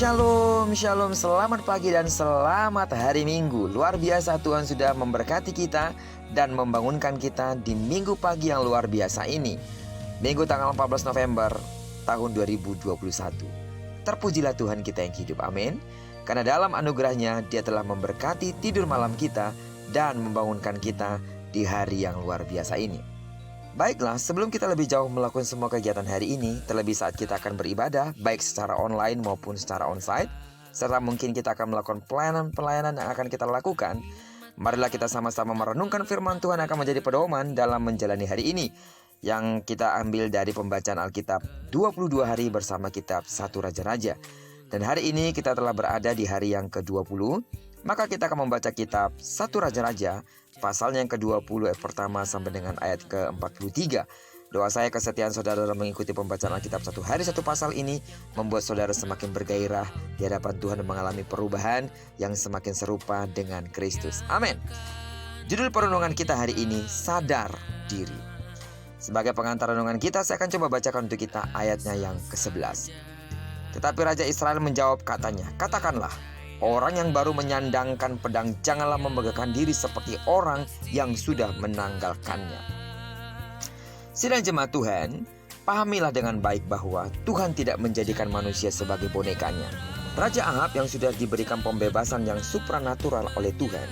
Shalom, shalom, selamat pagi dan selamat hari Minggu. Luar biasa Tuhan sudah memberkati kita dan membangunkan kita di minggu pagi yang luar biasa ini. Minggu tanggal 14 November tahun 2021. Terpujilah Tuhan kita yang hidup, amin. Karena dalam anugerahnya Dia telah memberkati tidur malam kita dan membangunkan kita di hari yang luar biasa ini. Baiklah, sebelum kita lebih jauh melakukan semua kegiatan hari ini, terlebih saat kita akan beribadah, baik secara online maupun secara onsite, serta mungkin kita akan melakukan pelayanan-pelayanan yang akan kita lakukan, marilah kita sama-sama merenungkan firman Tuhan akan menjadi pedoman dalam menjalani hari ini, yang kita ambil dari pembacaan Alkitab 22 hari bersama kitab 1 Raja-Raja. Dan hari ini kita telah berada di hari yang ke-20, maka kita akan membaca kitab 1 Raja-Raja, pasalnya yang ke-20 ayat pertama sampai dengan ayat ke-43. Doa saya kesetiaan saudara dalam mengikuti pembacaan Alkitab satu hari satu pasal ini membuat saudara semakin bergairah di hadapan Tuhan dan mengalami perubahan yang semakin serupa dengan Kristus. Amin. Judul perenungan kita hari ini, sadar diri. Sebagai pengantar renungan kita, saya akan coba bacakan untuk kita ayatnya yang ke-11. Tetapi Raja Israel menjawab katanya, katakanlah, orang yang baru menyandangkan pedang janganlah membanggakan diri seperti orang yang sudah menanggalkannya. Sidang jemaat Tuhan, pahamilah dengan baik bahwa Tuhan tidak menjadikan manusia sebagai bonekanya. Raja Ahab yang sudah diberikan pembebasan yang supranatural oleh Tuhan,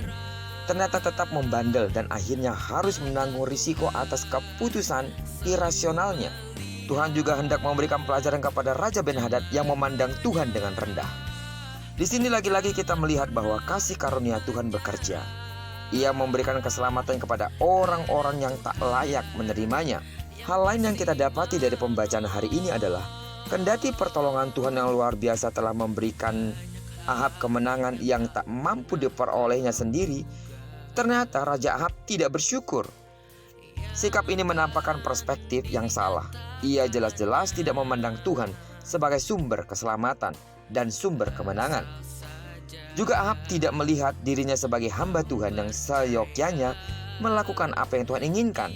ternyata tetap membandel dan akhirnya harus menanggung risiko atas keputusan irasionalnya. Tuhan juga hendak memberikan pelajaran kepada Raja Ben-Hadad yang memandang Tuhan dengan rendah. Di sini lagi-lagi kita melihat bahwa kasih karunia Tuhan bekerja. Ia memberikan keselamatan kepada orang-orang yang tak layak menerimanya. Hal lain yang kita dapati dari pembacaan hari ini adalah, kendati pertolongan Tuhan yang luar biasa telah memberikan Ahab kemenangan yang tak mampu diperolehnya sendiri, ternyata Raja Ahab tidak bersyukur. Sikap ini menampakkan perspektif yang salah. Ia jelas-jelas tidak memandang Tuhan sebagai sumber keselamatan dan sumber kemenangan. Juga Ahab tidak melihat dirinya sebagai hamba Tuhan yang seyogyanya melakukan apa yang Tuhan inginkan,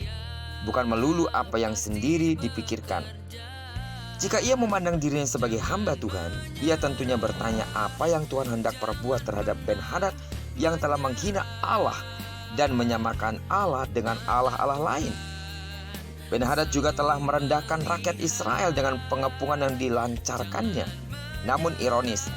bukan melulu apa yang sendiri dipikirkan. Jika ia memandang dirinya sebagai hamba Tuhan, ia tentunya bertanya apa yang Tuhan hendak perbuat terhadap Ben-Hadad yang telah menghina Allah dan menyamakan Allah dengan Allah-Allah lain. Ben-Hadad juga telah merendahkan rakyat Israel dengan pengepungan yang dilancarkannya. Namun ironis,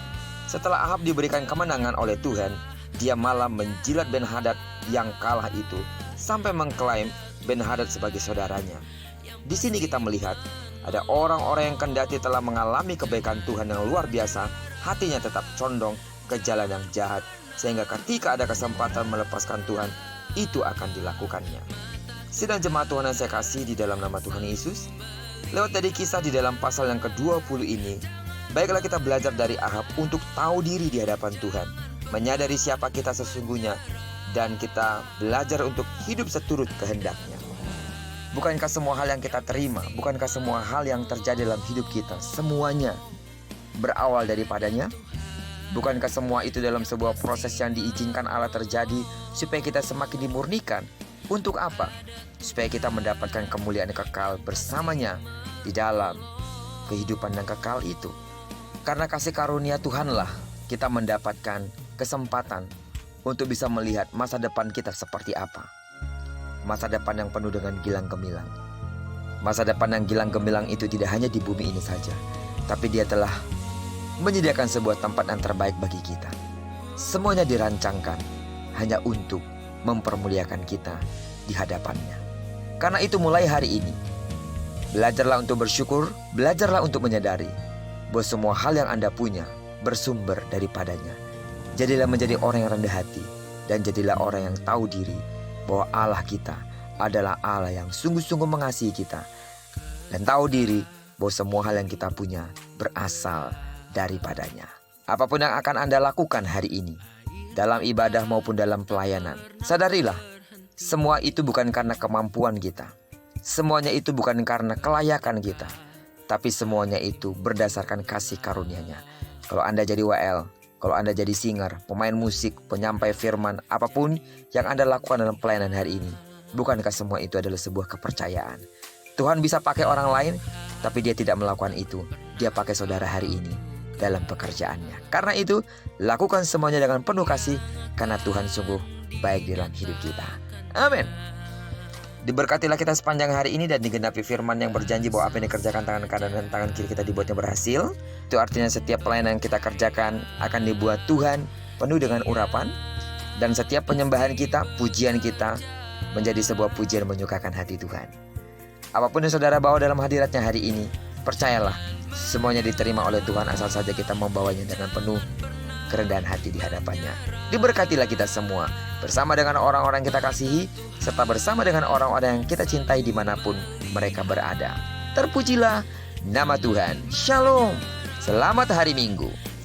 setelah Ahab diberikan kemenangan oleh Tuhan, dia malah menjilat Ben-Hadad yang kalah itu sampai mengklaim Ben-Hadad sebagai saudaranya. Di sini kita melihat ada orang-orang yang kendati telah mengalami kebaikan Tuhan yang luar biasa, hatinya tetap condong ke jalan yang jahat, sehingga ketika ada kesempatan melepaskan Tuhan, itu akan dilakukannya. Sidang jemaat Tuhan yang saya kasih di dalam nama Tuhan Yesus, lewat dari kisah di dalam pasal yang ke-20 ini, baiklah kita belajar dari Ahab untuk tahu diri di hadapan Tuhan, menyadari siapa kita sesungguhnya, dan kita belajar untuk hidup seturut kehendaknya. Bukankah semua hal yang kita terima, bukankah semua hal yang terjadi dalam hidup kita, semuanya berawal daripadanya? Bukankah semua itu dalam sebuah proses yang diizinkan Allah terjadi supaya kita semakin dimurnikan? Untuk apa? Supaya kita mendapatkan kemuliaan kekal bersamanya di dalam kehidupan yang kekal itu. Karena kasih karunia Tuhanlah kita mendapatkan kesempatan untuk bisa melihat masa depan kita seperti apa. Masa depan yang penuh dengan gilang gemilang. Masa depan yang gilang gemilang itu tidak hanya di bumi ini saja, tapi Dia telah menyediakan sebuah tempat yang terbaik bagi kita. Semuanya dirancangkan hanya untuk mempermuliakan kita di hadapannya. Karena itu mulai hari ini, belajarlah untuk bersyukur, belajarlah untuk menyadari bahwa semua hal yang Anda punya bersumber daripadanya. Jadilah menjadi orang yang rendah hati, dan jadilah orang yang tahu diri bahwa Allah kita adalah Allah yang sungguh-sungguh mengasihi kita, dan tahu diri bahwa semua hal yang kita punya berasal daripadanya. Apapun yang akan Anda lakukan hari ini, dalam ibadah maupun dalam pelayanan, sadarilah semua itu bukan karena kemampuan kita, semuanya itu bukan karena kelayakan kita, tapi semuanya itu berdasarkan kasih karunia-Nya. Kalau Anda jadi WL, kalau Anda jadi singer, pemain musik, penyampai firman, apapun yang Anda lakukan dalam pelayanan hari ini, bukankah semua itu adalah sebuah kepercayaan? Tuhan bisa pakai orang lain, tapi Dia tidak melakukan itu. Dia pakai saudara hari ini. dalam pekerjaannya. Karena itu, lakukan semuanya dengan penuh kasih, karena Tuhan sungguh baik dalam hidup kita. Amin. Diberkatilah kita sepanjang hari ini dan digenapi firman yang berjanji bahwa apa yang dikerjakan tangan kanan dan tangan kiri kita dibuatnya berhasil. Itu artinya setiap pelayanan yang kita kerjakan akan dibuat Tuhan penuh dengan urapan. Dan setiap penyembahan kita, pujian kita menjadi sebuah pujian menyukakan hati Tuhan. Apapun yang saudara bawa dalam hadiratnya hari ini, percayalah semuanya diterima oleh Tuhan asal saja kita membawanya dengan penuh kerendahan hati di hadapannya. Diberkatilah kita semua bersama dengan orang-orang yang kita kasihi, serta bersama dengan orang-orang yang kita cintai dimanapun mereka berada. Terpujilah nama Tuhan. Shalom. Selamat hari Minggu.